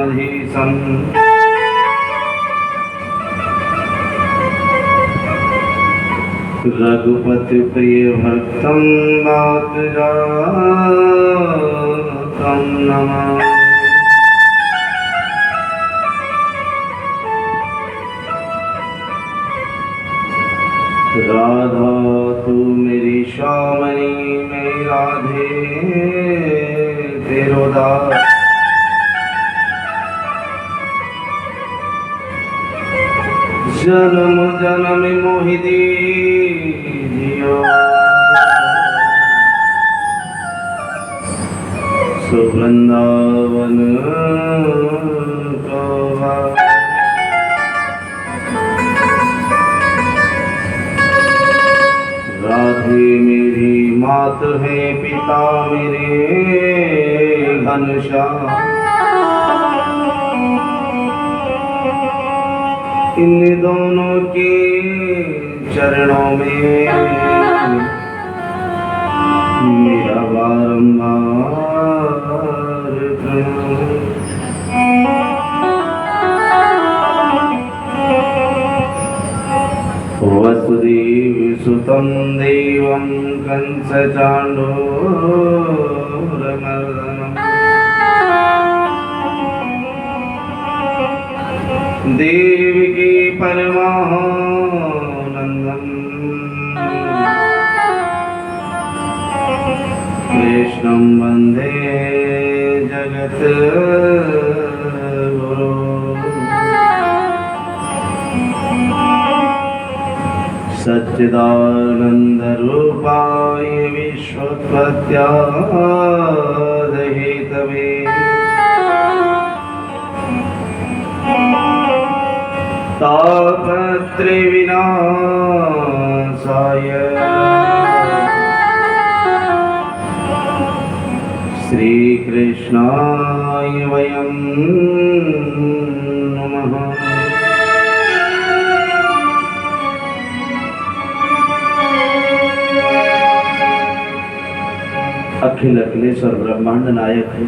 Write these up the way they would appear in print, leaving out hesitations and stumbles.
रामाधीशम् रघुपति प्रिय भक्तं वातजातं नमामि। राधा तू मेरी श्यामणी मैं राधे तेरो दास। जन्म जन्म मोहि दीजियो सुवृंदावन को राधे मेरी मात है पिता मेरे घनश्याम। इन दोनों के चरणों में मेरा बारंबार प्रणाम। वसुदेव सुतं देवं कंस चाण्डूरमर्दनम् देवकी परमानंदम् कृष्णं वन्दे जगद्गुरुं। सच्चिदानन्दरूपाय विश्वोत्पत्त्यादिहेतवे तापत्रयविनाशाय श्रीकृष्णाय वयं नमः। अखिल अखिलेश्वर ब्रह्मांड नायक है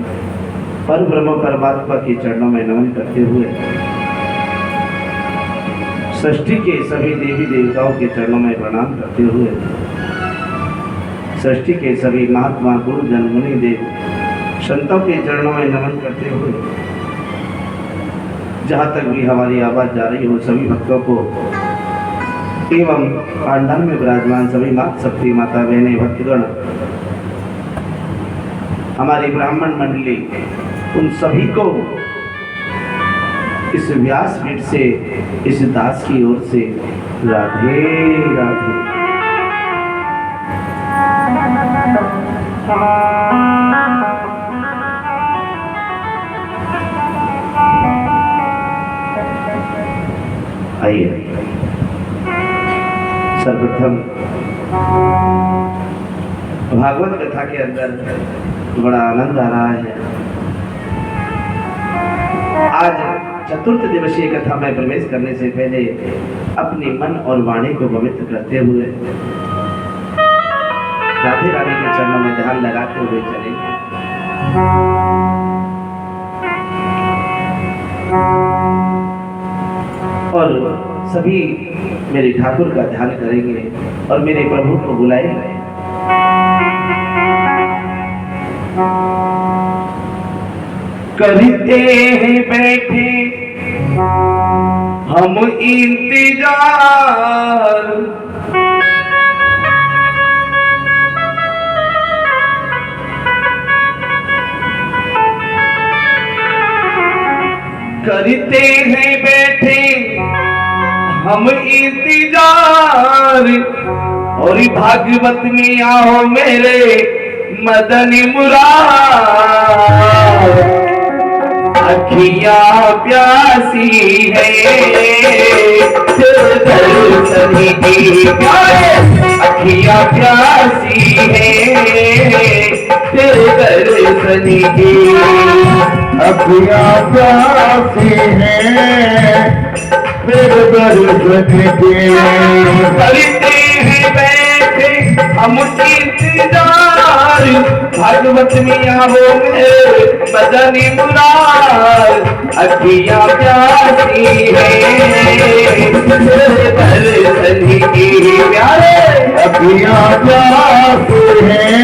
पर ब्रह्म परमात्मा के चरणों में नमन करते हुए सृष्टि के सभी देवी देवताओं के चरणों में प्रणाम करते हुए सृष्टि के सभी महात्मा गुरु जन मुनि देव संतों के चरणों में नमन करते हुए जहाँ तक भी हमारी आवाज जा रही हो सभी भक्तों को एवं पांडाल में विराजमान सभी माता शक्ति माता बहने भक्तगण हमारी ब्राह्मण मंडली उन सभी को इस व्यासपीठ से इस दास की ओर से राधे राधे। आइए सर्वप्रथम भागवत कथा के अंदर बड़ा आनंद आ रहा है। आज चतुर्थ दिवसीय कथा में प्रवेश करने से पहले अपनी मन और वाणी को पवित्र करते हुए राधे रानी के चरणों में ध्यान लगाते हुए चलेंगे। और सभी मेरे ठाकुर का ध्यान करेंगे और मेरे प्रभु को बुलाएंगे। करते हैं बैठे हम इंतजार करते हैं बैठे हम इंतजार और भागवत में आओ मेरे मदन मुराद। अखियाँ प्यासी है दर्शन की प्यारे अखियाँ प्यासी है दर्शन की अखियाँ प्यासी है दर्शन की। करते हैं बैठे हम इंतजार भागवत में आओ मेरे मदन मुराद। अखियां प्यासी है दर्शन की प्यारे अखियां प्यासी हैं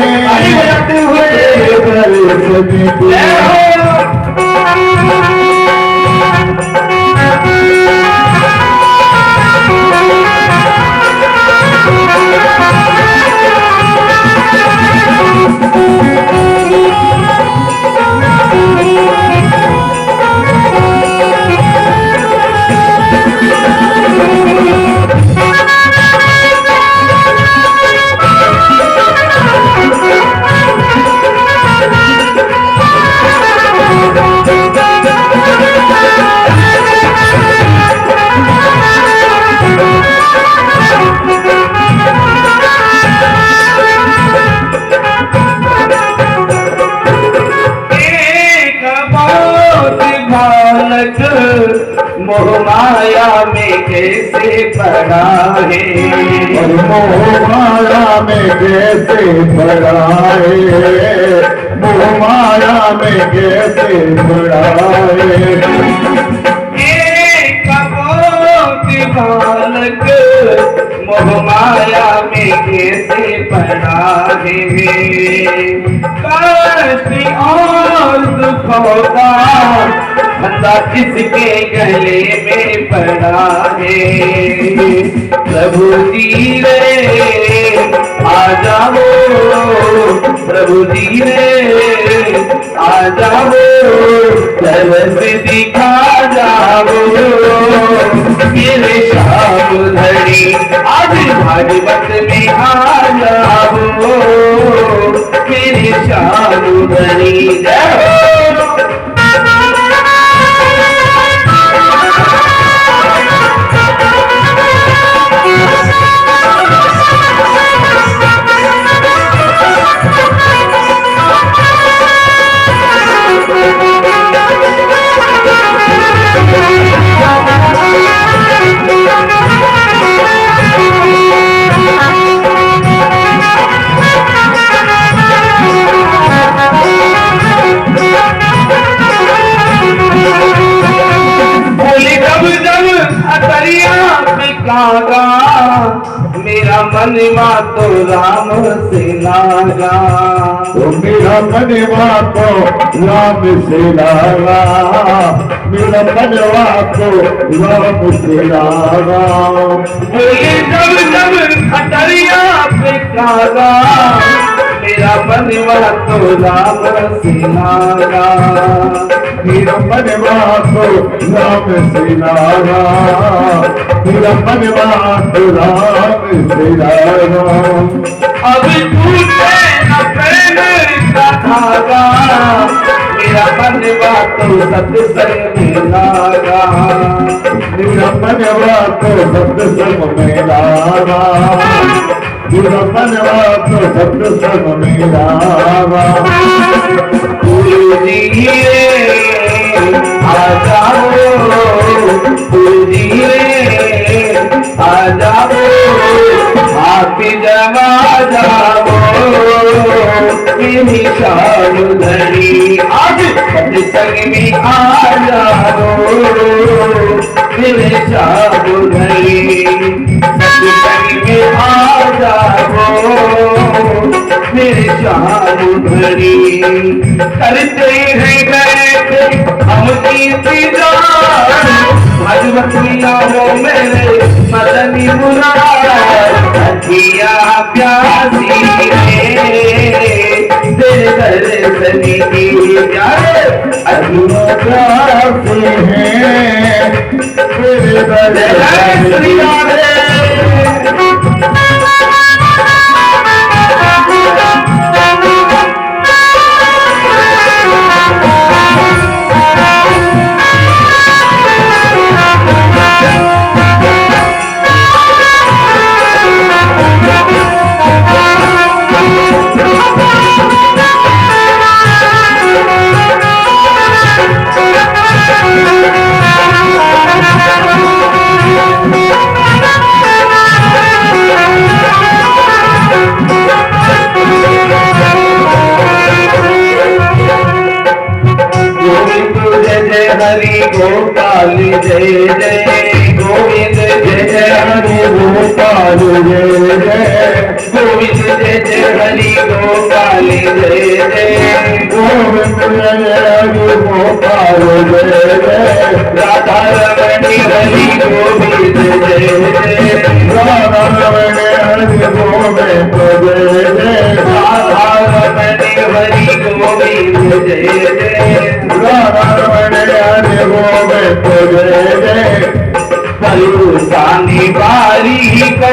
दर्शन की। मोह माया में कैसे पड़ा है और मोह माया में कैसे पड़ा है मोह माया में कैसे पड़ा है। एक बालक मोह माया में कैसे पड़ा है कष्ट और दुखों का बंदा किसके गले में पड़ा है प्रभु जी रे आ जाओ प्रभु जी रे आ जाओ तरस दिखा जाओ मेरे शाम धड़ी आज भागवत में आ जाओ मेरे शाम धड़ी लागा मेरा मनवा तो राम से लागा तो मेरा मनवा तो राम से लागा मेरा मनवा तो राम से लागा। बोले जब जब खटरिया पे कागा मेरा मनवा तो राम से लागा मेरा मनवा तो राम से लागा मेरा मनवा तो राम से लागा। अब टूटे न प्रेम का धागा मेरा मनवा तो सत्संग में लागा मेरा मनवा तो सत्संग में लागा मेरा मनवा तो सत्संग में लागा। आ जाओ आ जाओ आप जमा जाओ मेरी शाम धड़ी आज सत्संग में आ जाओ मेरे शाम धड़ी सत्संग में आ जाओ मेरे शाम धड़ी करते हैं बैठे हम भगवत लीलाओं मेरे मदनी मुराद अखिया प्यासी है तेरे दर्शन की प्यारे अखियां प्यासी हैं तेरे दर्शन की। हरि गोपाल जय जय गोविंद जय जय हरि गोपाल जय जय गोविंद जय जय हरि गोपाल जय जय गोविंद जय हरि गोपाल जय जय राधा रमणी हरि गोविंद जय जय राधा रमण हरि गोविंद जय जय राधा रमणी हरि गोविंद जय जय राधा रमण हरि गोविंद जय जय बरसाने वाली को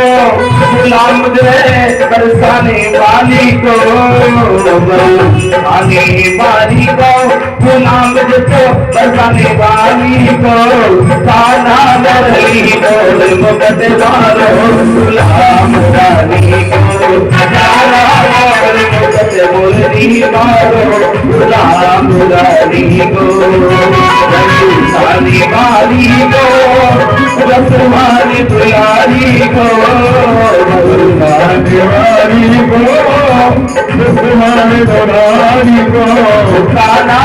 गुलाम जय बरसाने वाली को बरसाने वाली को गुलाम जो बरसाने वाली को काना मरली बोल मुकट मारो गुलाम वाली को काना बोल मुकट बोलनी मारो गुलाम वाली को बरसाने वाली को रसवानी दुलारी को वारी को दुलारी को काना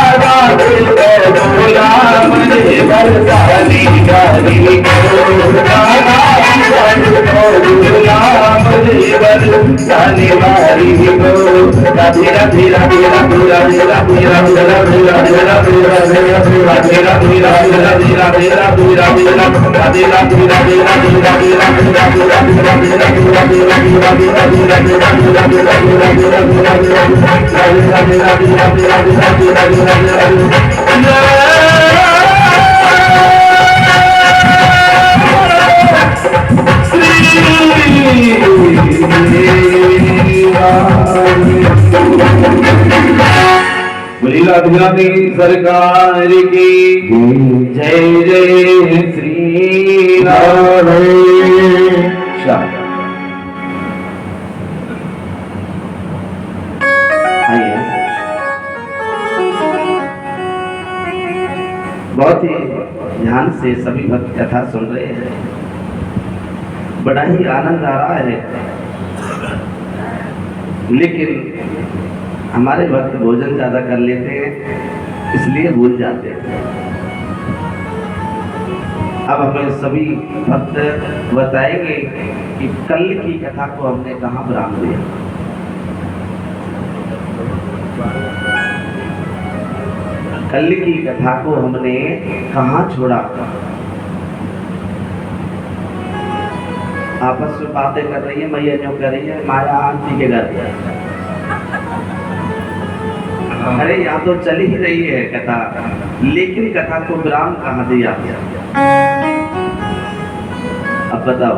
गुलाम बरसानी वाली को काना गुलाम बरसानी वाली को राधे राधे राधे राधे राधे राधे राधे राधे राधे राधे राधे राधे राधे राधे राधे राधे राधिरानी सरकार की जय जय श्री राधे श्याम। आइए, बहुत ही ध्यान से सभी भक्त कथा सुन रहे हैं, बड़ा ही आनंद आ रहा है, लेकिन हमारे भक्त भोजन ज्यादा कर लेते हैं इसलिए भूल जाते हैं। अब हमें सभी भक्त बताएंगे कि कल की कथा को हमने कहाँ विराम दिया। कल की कथा को हमने कहाँ छोड़ा। आपस में बातें कर रही है, मैया जो कर रही है माया आंटी के घर। अरे यहाँ तो चल ही रही है कथा, लेकिन कथा को विराम कहाँ दिया। अब बताओ,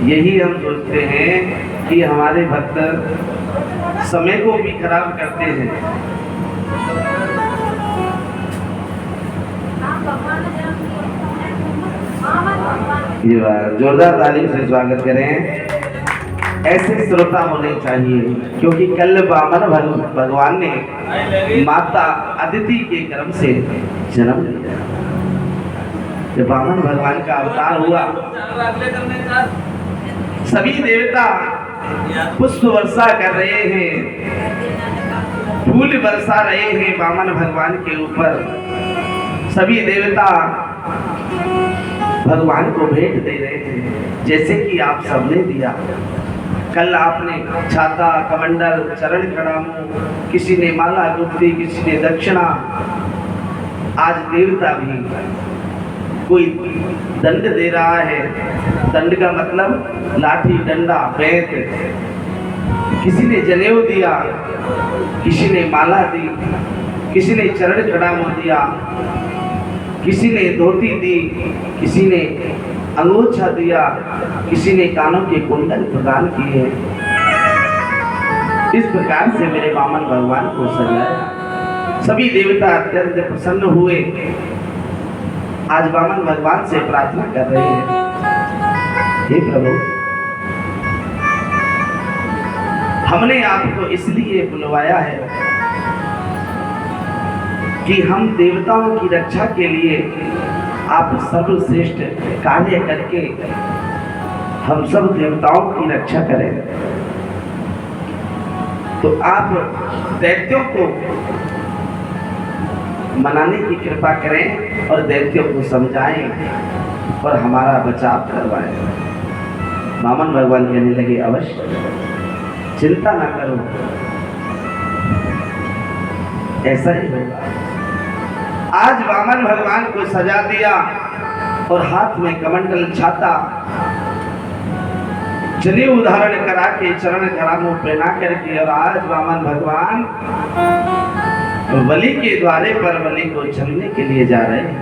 यही हम सोचते हैं कि हमारे भक्त समय को भी खराब करते हैं। ये बात जोरदार ताली से स्वागत करें। ऐसे श्रोता होने चाहिए, क्योंकि कल वामन भगवान ने माता अदिति के गर्भ से जन्म लिया। जब वामन भगवान का अवतार हुआ, सभी देवता पुष्प वर्षा कर रहे हैं, फूल बरसा रहे हैं वामन भगवान के ऊपर। सभी देवता भगवान को भेंट दे रहे हैं, जैसे कि आप सबने दिया। कल आपने छाता, कमंडल, चरण कड़ामू, किसी ने माला गुप्ती, किसी ने दक्षिणा। आज देवता भी कोई दंड दे रहा है। दंड का मतलब लाठी, डंडा, बेंत। किसी ने जनेऊ दिया, किसी ने माला दी, किसी ने चरण कड़ामू दिया, किसी ने धोती दी, किसी ने अंगूछा दिया, किसी ने कानों के कुंडल प्रदान किए। इस प्रकार से मेरे वामन भगवान को सजाया। सभी देवता अत्यंत प्रसन्न हुए। आज वामन भगवान से प्रार्थना कर रहे हैं, हे प्रभु, हमने आपको इसलिए बुलवाया है कि हम देवताओं की रक्षा के लिए आप सर्वश्रेष्ठ कार्य करके हम सब देवताओं की रक्षा करें। तो आप दैत्यों को मनाने की कृपा करें और दैत्यों को समझाएं और हमारा बचाव करवाएं। वामन भगवान कहने लगे अवश्य, चिंता ना करो, ऐसा ही होगा। आज वामन भगवान को सजा दिया और हाथ में कमंडल छाता जनेऊ धारण करा के चरण कलामों पहना करके, और आज वामन भगवान बलि के द्वारे पर बलि को छलने के लिए जा रहे हैं।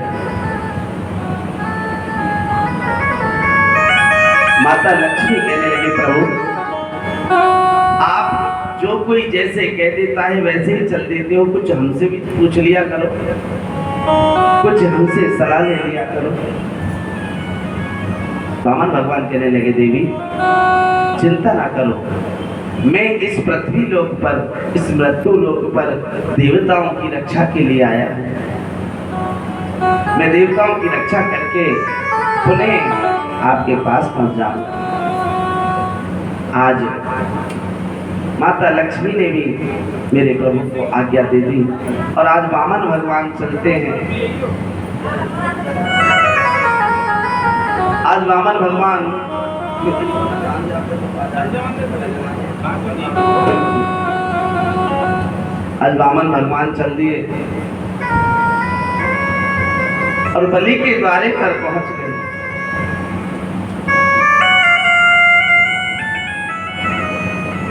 माता लक्ष्मी कहने लगी प्रभु, आप जो कोई जैसे कह देता है वैसे ही चल देते हो, कुछ हमसे भी पूछ लिया करो, कुछ हमसे सलाह ले लिया करो। वामन भगवान कहने लगे देवी चिंता ना करो, मैं इस पृथ्वी लोक पर, इस मृत्यु लोक पर देवताओं की रक्षा के लिए आया हूं। मैं देवताओं की रक्षा करके पुनः आपके पास पहुंच जाऊंगा। आज माता लक्ष्मी ने भी मेरे प्रभु को आज्ञा दे दी और आज वामन भगवान चलते हैं। आज वामन भगवान चल दिए और बलि के द्वारे पर पहुंच गए।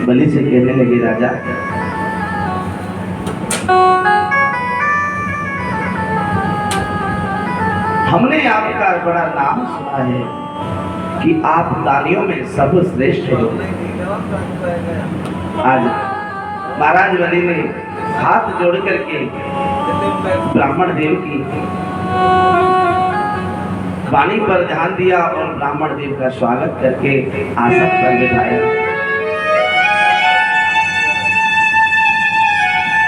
बलि से कहने लगे राजा, हमने आपका बड़ा नाम सुना है कि आप दानियों में सर्वश्रेष्ठ हो। आज महाराज बलि ने हाथ जोड़ करके ब्राह्मण देव की वाणी पर ध्यान दिया और ब्राह्मण देव का स्वागत करके आसन पर बिठाया।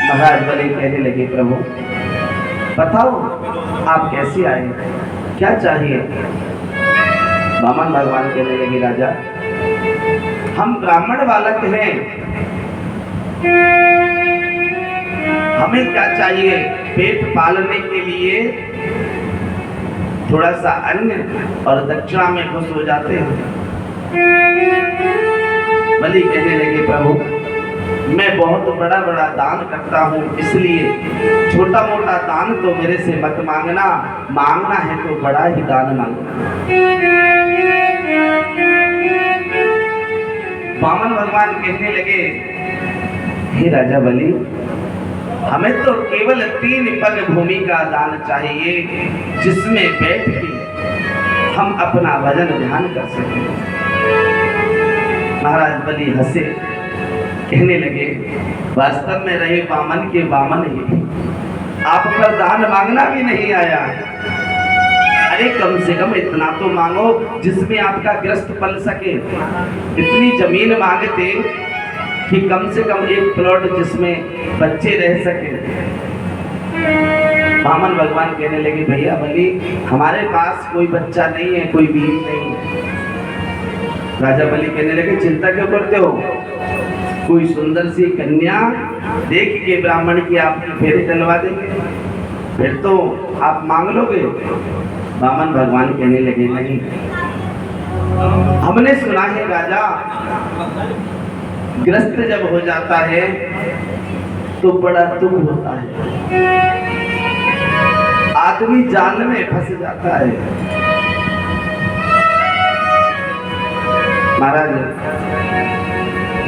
महाराज बलि कहने लगे प्रभु बताओ आप कैसे आए, क्या चाहिए? वामन भगवान कहने लगे राजा, हम ब्राह्मण बालक हैं, हमें क्या चाहिए? पेट पालने के लिए थोड़ा सा अन्न और दक्षिणा में खुश हो जाते हैं। बलि कहने लगे प्रभु मैं बहुत बड़ा बड़ा दान करता हूँ, इसलिए छोटा मोटा दान तो मेरे से मत मांगना, मांगना है तो बड़ा ही दान मांगना। वामन भगवान कहने लगे हे राजा बलि, हमें तो केवल 3 पग भूमि का दान चाहिए, जिसमें बैठ के हम अपना वजन ध्यान कर सकें। महाराज बलि हंसे, कहने लगे वास्तव में रहे वामन के वामन ही, आप पर दान मांगना भी नहीं आया। अरे कम से कम इतना तो मांगो जिसमें आपका ग्रस्त पल सके। इतनी जमीन मांगते कि कम से कम एक प्लॉट जिसमें बच्चे रह सके। वामन भगवान कहने लगे भैया बलि हमारे पास कोई बच्चा नहीं है, कोई बीवी नहीं है। राजा बलि कहने लगे चिंता क्यों करते हो, कोई सुंदर सी कन्या देख के ब्राह्मण की आपकी फेरी डलवा देंगे, फिर तो आप मांग लोगे। वामन भगवान कहने लगे नहीं, हमने सुना है राजा ग्रस्त जब हो जाता है तो बड़ा दुख होता है, आदमी जाल में फंस जाता है। महाराज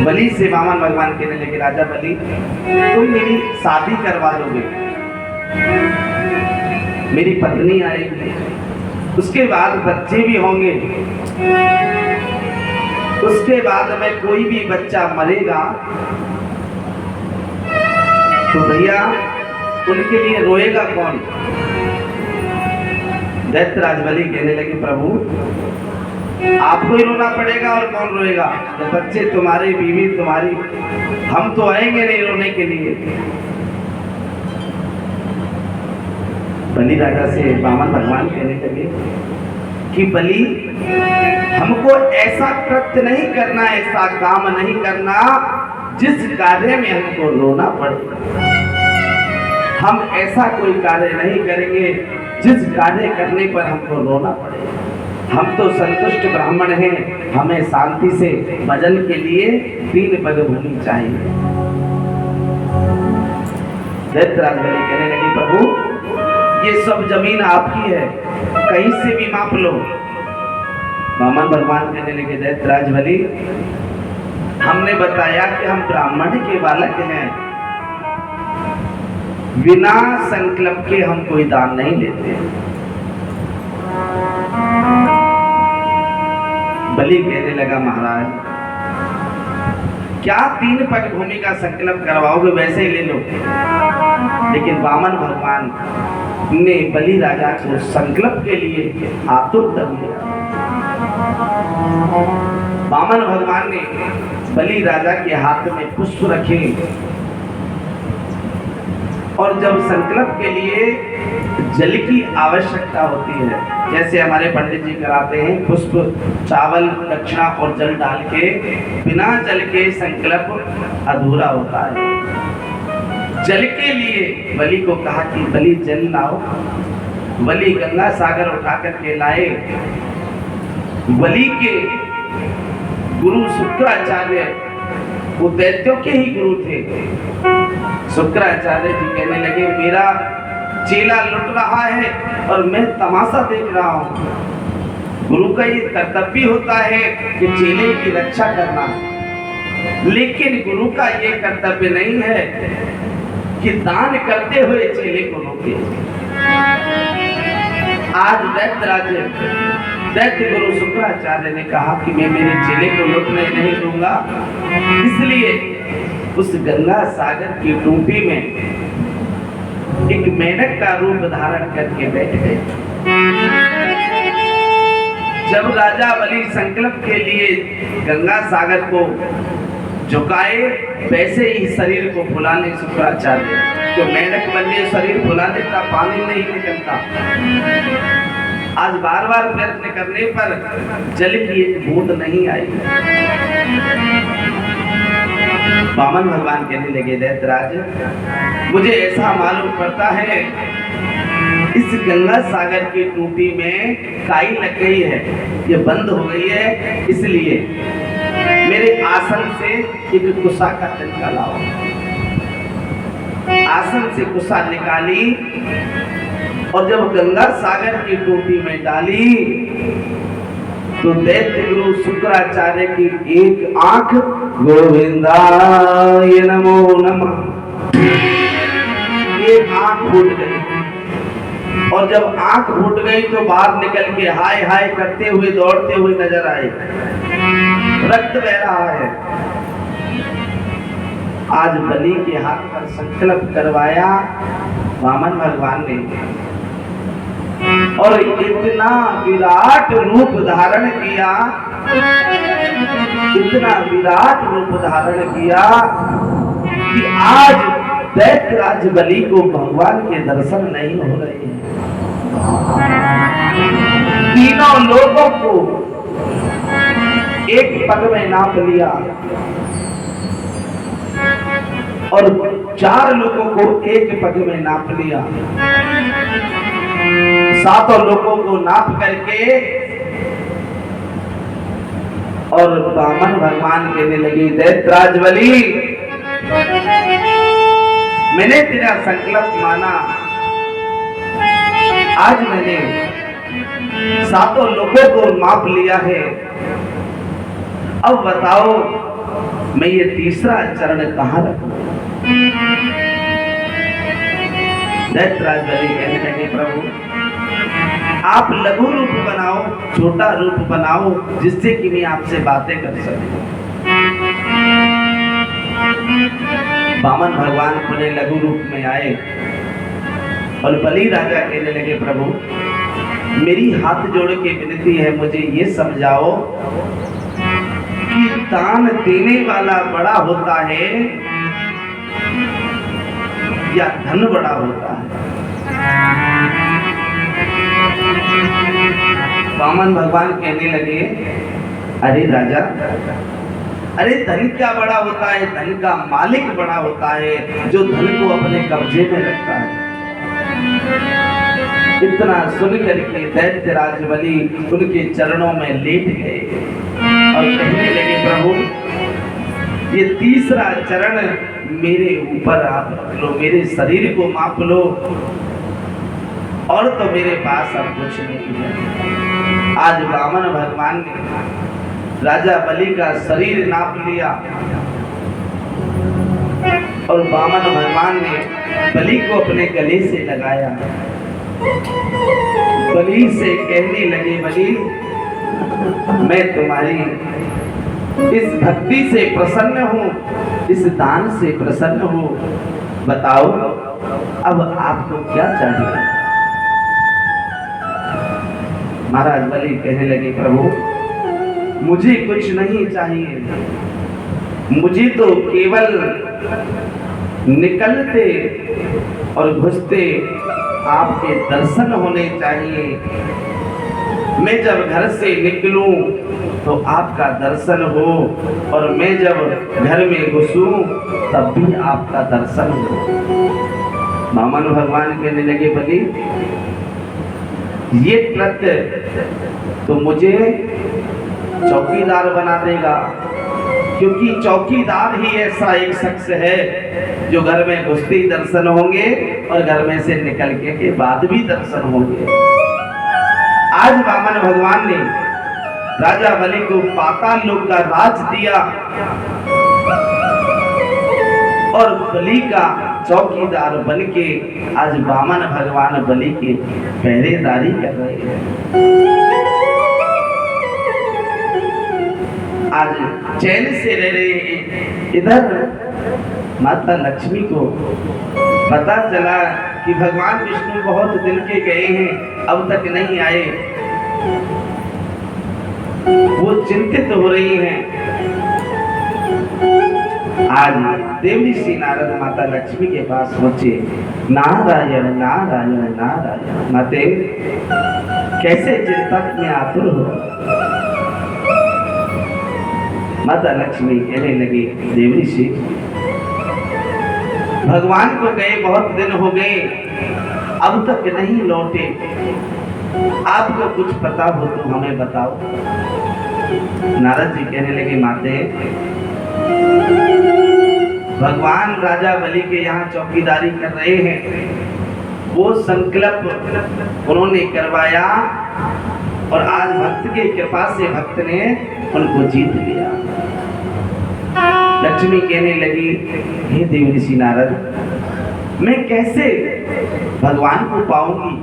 बलि से वामन भगवान कहने लगे राजा बलि तुम मेरी शादी करवा दोगे, मेरी पत्नी आएगी, उसके बाद बच्चे भी होंगे, उसके बाद में कोई भी बच्चा मरेगा तो भैया उनके लिए रोएगा कौन? दैत्यराज बलि कहने लगे प्रभु आपको ही रोना पड़ेगा और कौन रोएगा? जब बच्चे तुम्हारे, बीवी तुम्हारी, हम तो आएंगे नहीं रोने के लिए। बलि राजा से वामन भगवान कहने लगे कि बलि हमको ऐसा कृत्य नहीं करना, ऐसा काम नहीं करना जिस कार्य में हमको रोना पड़े। हम ऐसा कोई कार्य नहीं करेंगे जिस कार्य करने पर हमको रोना पड़े। हम तो संतुष्ट ब्राह्मण हैं, हमें शांति से भजन के लिए 3 पग भूमि चाहिए। दैत्यराज बलि कहने लगे, प्रभु ये सब जमीन आपकी है, कहीं से भी माप लो। वामन भगवान कहने लगे, दैत्यराज बलि हमने बताया कि हम ब्राह्मण के बालक हैं, बिना संकल्प के हम कोई दान नहीं लेते। बलि कहने लगा, महाराज क्या 3 पग भूमि का संकल्प करवाओगे, वैसे ही ले लो। लेकिन वामन भगवान ने बलि राजा को संकल्प के लिए आतुर कर दिया। वामन भगवान ने बलि राजा के हाथ में पुष्प रखे और जब संकल्प के लिए जल की आवश्यकता होती है, जैसे हमारे पंडित जी कराते हैं, पुष्प, चावल, दक्षिणा और जल डाल के, बिना जल के संकल्प अधूरा होता है। जल के लिए बलि को कहा कि बलि जल लाओ। बलि गंगा सागर उठा करके लाए। बलि के गुरु शुक्राचार्य, वो दैत्यों के ही गुरु थे। शुक्राचार्य जी कहने लगे, मेरा चेला लुट रहा है और मैं तमाशा देख रहा हूँ। गुरु का ये कर्तव्य होता है कि चेले की रक्षा करना, लेकिन गुरु का ये कर्तव्य नहीं है कि दान करते हुए चेले को रोके। आज दैत्य गुरु शुक्राचार्य ने कहा कि मैं मेरे चेले को लुटने नहीं दूंगा, इसलिए उस गंगा सागर की टूटी में एक मेढक का रूप धारण करके बैठ गए। जब राजा बलि संकल्प के लिए गंगा सागर को झुकाए, वैसे ही शरीर को फुलाने शुक्राचार्य, तो मेढक बन के शरीर फुला देता, पानी नहीं निकलता। आज बार बार प्रयत्न करने पर जल की एक बूंद नहीं आई। वामन भगवान कहने लगे, दैत्यराज मुझे ऐसा मालूम पड़ता है इस गंगा सागर की टूटी में काई लग गई है, ये बंद हो गई है, इसलिए मेरे आसन से एक कुसा का तिनका लाओ। आसन से कुसा निकाली और जब गंगा सागर की टोटी में डाली तो दैत्य गुरु शुक्राचार्य की एक आंख, गोविंदाय नमो नमः, एक आंख फूट गई। और जब आंख फूट गई तो बाहर निकल के हाय हाय करते हुए दौड़ते हुए नजर आए, रक्त बह रहा है। आज बलि के हाथ पर संकल्प करवाया वामन भगवान ने और इतना विराट रूप धारण किया, इतना विराट रूप धारण किया कि आज दैत्यराज बलि को भगवान के दर्शन नहीं हो रहे हैं। तीनों लोगों को एक पग में नाप लिया और 4 लोगों को एक पग में नाप लिया। 7 लोगों को नाप करके और वामन भगवान कहने लगे, दैत्यराज बलि मैंने तेरा संकल्प माना, आज मैंने 7 लोगों को माप लिया है, अब बताओ मैं ये तीसरा चरण कहां रखूं। दैत्यराज बलि कहने लगे, प्रभु आप लघु रूप बनाओ, छोटा रूप बनाओ, जिससे कि मैं आपसे बातें कर सकूं। वामन भगवान अपने लघु रूप में आए और बलि राजा कहने लगे, प्रभु मेरी हाथ जोड़ के विनती है, मुझे ये समझाओ कि दान देने वाला बड़ा होता है या धन बड़ा होता है। वामन भगवान कहने लगे, अरे राजा अरे धन क्या बड़ा होता है, धन का मालिक बड़ा होता है जो धन को अपने कब्जे में रखता है। इतना सुन करके दैत्यराज बलि उनके चरणों में लेट गए और कहने लगे, प्रभु ये तीसरा चरण मेरे ऊपर आप रख लो, मेरे शरीर को माप लो, और तो मेरे पास अब कुछ नहीं है। आज वामन भगवान ने राजा बलि का शरीर नाप लिया और वामन भगवान ने बलि को अपने गले से लगाया। बलि से कहने लगे, बलि मैं तुम्हारी इस भक्ति से प्रसन्न हूँ, इस दान से प्रसन्न हूँ, बताओ अब आपको क्या चाहिए। महाराज बलि कहने लगे, प्रभु मुझे कुछ नहीं चाहिए, मुझे तो केवल निकलते और घुसते आपके दर्शन होने चाहिए। मैं जब घर से निकलूं तो आपका दर्शन हो, और मैं जब घर में घुसूं तब भी आपका दर्शन हो। वामन भगवान कहने लगे, बलि ये कृत्य तो मुझे चौकीदार बना देगा, क्योंकि चौकीदार ही ऐसा एक शख्स है जो घर में घुसते ही दर्शन होंगे और घर में से निकल के बाद भी दर्शन होंगे। आज वामन भगवान ने राजा बलि को पाताल लोक का राज दिया और बलि का चौकीदार बनके आज वामन भगवान बलि की पहरेदारी कर रहे हैं। आज चैन से रह रहे हैं। इधर माता लक्ष्मी को पता चला कि भगवान विष्णु बहुत दिन के गए हैं, अब तक नहीं आए। वो चिंतित हो रही हैं। आज देवऋषि नारद माता लक्ष्मी के पास पहुंचे। नारायण नारायण नारायण। माते कैसे चिंतक में आतुर हो। माता लक्ष्मी कहने लगी, देवऋषि भगवान को गए बहुत दिन हो गए, अब तक नहीं लौटे, आपको कुछ पता हो तो हमें बताओ। नारद जी कहने लगे, माते भगवान राजा बलि के यहाँ चौकीदारी कर रहे हैं, वो संकल्प उन्होंने करवाया और आज भक्त की कृपा से भक्त ने उनको जीत लिया। लक्ष्मी कहने लगी, हे देवऋषि नारद, मैं कैसे भगवान को पाऊंगी,